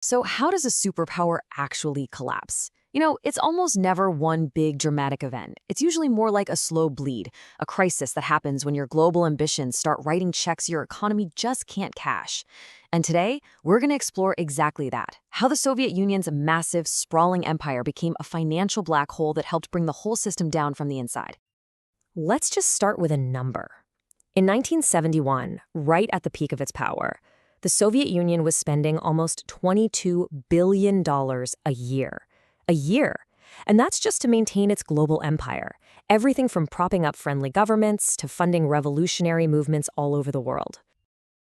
So how does a superpower actually collapse? It's almost never one big dramatic event. It's usually more like a slow bleed, a crisis that happens when your global ambitions start writing checks your economy just can't cash. And today, we're going to explore exactly that, how the Soviet Union's massive, sprawling empire became a financial black hole that helped bring the whole system down from the inside. Let's just start with a number. In 1971, right at the peak of its power, the Soviet Union was spending almost $22 billion a year. A year. And that's just to maintain its global empire. Everything from propping up friendly governments to funding revolutionary movements all over the world.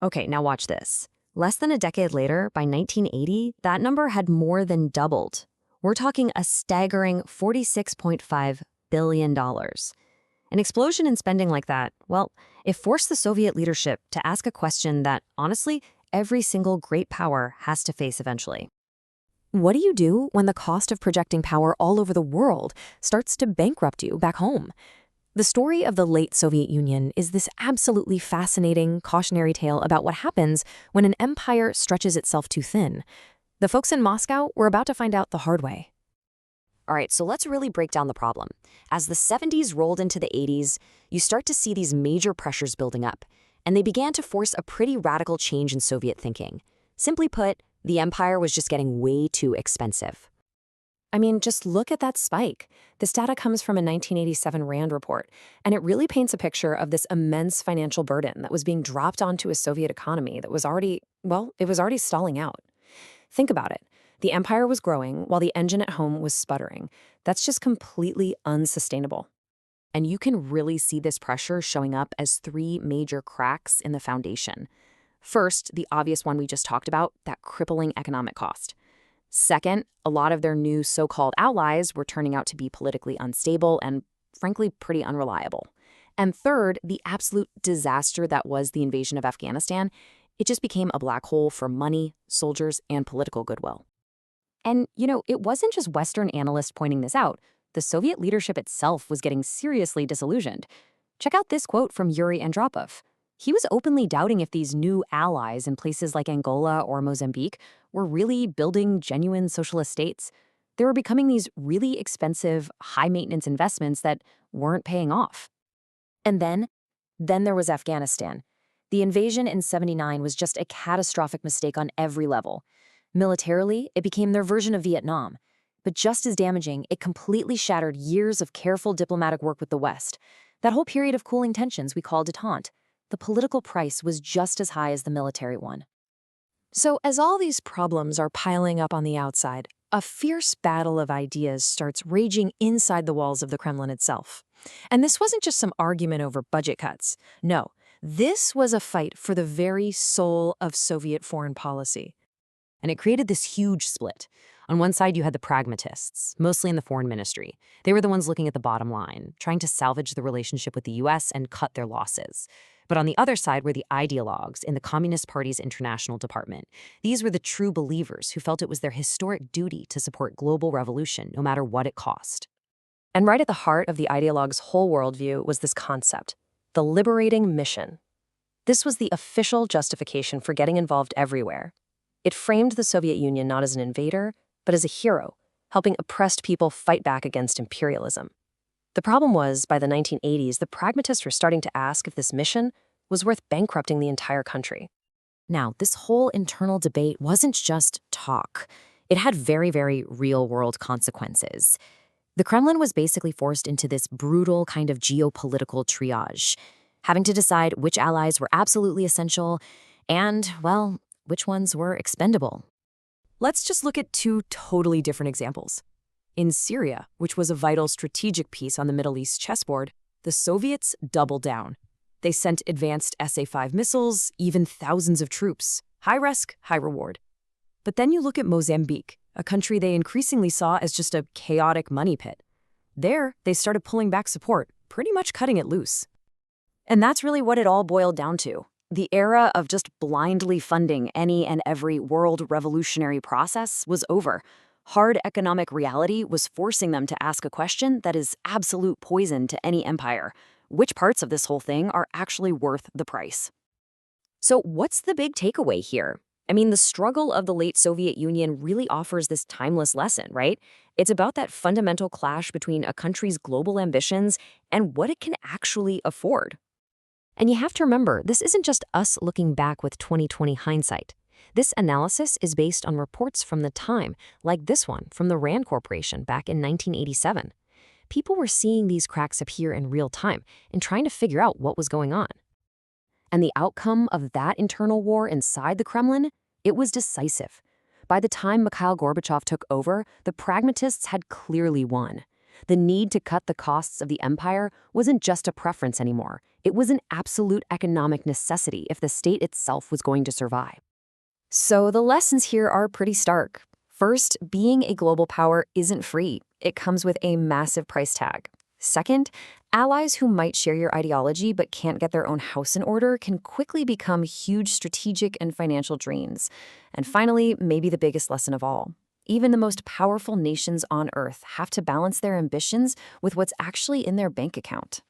Okay, now watch this. Less than a decade later, by 1980, that number had more than doubled. We're talking a staggering $46.5 billion. An explosion in spending like that, well, it forced the Soviet leadership to ask a question that, honestly, every single great power has to face eventually. What do you do when the cost of projecting power all over the world starts to bankrupt you back home? The story of the late Soviet Union is this absolutely fascinating, cautionary tale about what happens when an empire stretches itself too thin. The folks in Moscow were about to find out the hard way. All right, so let's really break down the problem. As the 70s rolled into the 80s, you start to see these major pressures building up, and they began to force a pretty radical change in Soviet thinking. Simply put, the empire was just getting way too expensive. I mean, just look at that spike. This data comes from a 1987 RAND report, and it really paints a picture of this immense financial burden that was being dropped onto a Soviet economy that was already stalling out. Think about it. The empire was growing while the engine at home was sputtering. That's just completely unsustainable. And you can really see this pressure showing up as three major cracks in the foundation. First, the obvious one we just talked about, that crippling economic cost. Second, a lot of their new so-called allies were turning out to be politically unstable and, frankly, pretty unreliable. And third, the absolute disaster that was the invasion of Afghanistan. It just became a black hole for money, soldiers, and political goodwill. And, it wasn't just Western analysts pointing this out. The Soviet leadership itself was getting seriously disillusioned. Check out this quote from Yuri Andropov. He was openly doubting if these new allies in places like Angola or Mozambique were really building genuine socialist states. They were becoming these really expensive, high-maintenance investments that weren't paying off. And then there was Afghanistan. The invasion in '79 was just a catastrophic mistake on every level. Militarily, it became their version of Vietnam. But just as damaging, it completely shattered years of careful diplomatic work with the West. That whole period of cooling tensions we call détente. The political price was just as high as the military one. So as all these problems are piling up on the outside, a fierce battle of ideas starts raging inside the walls of the Kremlin itself. And this wasn't just some argument over budget cuts. No, this was a fight for the very soul of Soviet foreign policy. And it created this huge split. On one side, you had the pragmatists, mostly in the foreign ministry. They were the ones looking at the bottom line, trying to salvage the relationship with the US and cut their losses. But on the other side were the ideologues in the Communist Party's international department. These were the true believers who felt it was their historic duty to support global revolution, no matter what it cost. And right at the heart of the ideologues' whole worldview was this concept, the liberating mission. This was the official justification for getting involved everywhere. It framed the Soviet Union not as an invader, but as a hero, helping oppressed people fight back against imperialism. The problem was, by the 1980s, the pragmatists were starting to ask if this mission was worth bankrupting the entire country. Now, this whole internal debate wasn't just talk. It had very, very real-world consequences. The Kremlin was basically forced into this brutal kind of geopolitical triage, having to decide which allies were absolutely essential and, well, which ones were expendable. Let's just look at two totally different examples. In Syria, which was a vital strategic piece on the Middle East chessboard, the Soviets doubled down. They sent advanced SA-5 missiles, even thousands of troops. High risk, high reward. But then you look at Mozambique, a country they increasingly saw as just a chaotic money pit. There, they started pulling back support, pretty much cutting it loose. And that's really what it all boiled down to. The era of just blindly funding any and every world revolutionary process was over. Hard economic reality was forcing them to ask a question that is absolute poison to any empire. Which parts of this whole thing are actually worth the price? So what's the big takeaway here? I mean, the struggle of the late Soviet Union really offers this timeless lesson, right? It's about that fundamental clash between a country's global ambitions and what it can actually afford. And you have to remember, this isn't just us looking back with 2020 hindsight. This analysis is based on reports from the time, like this one from the RAND Corporation back in 1987. People were seeing these cracks appear in real time and trying to figure out what was going on. And the outcome of that internal war inside the Kremlin, it was decisive. By the time Mikhail Gorbachev took over, the pragmatists had clearly won. The need to cut the costs of the empire wasn't just a preference anymore. It was an absolute economic necessity if the state itself was going to survive. So the lessons here are pretty stark. First, being a global power isn't free. It comes with a massive price tag. Second, allies who might share your ideology but can't get their own house in order can quickly become huge strategic and financial drains. And finally, maybe the biggest lesson of all. Even the most powerful nations on Earth have to balance their ambitions with what's actually in their bank account.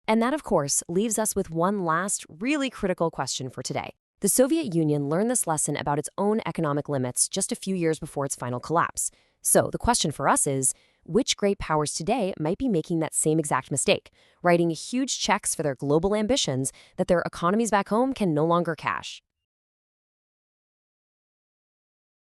And that, of course, leaves us with one last, really critical question for today. The Soviet Union learned this lesson about its own economic limits just a few years before its final collapse. So the question for us is, which great powers today might be making that same exact mistake, writing huge checks for their global ambitions that their economies back home can no longer cash?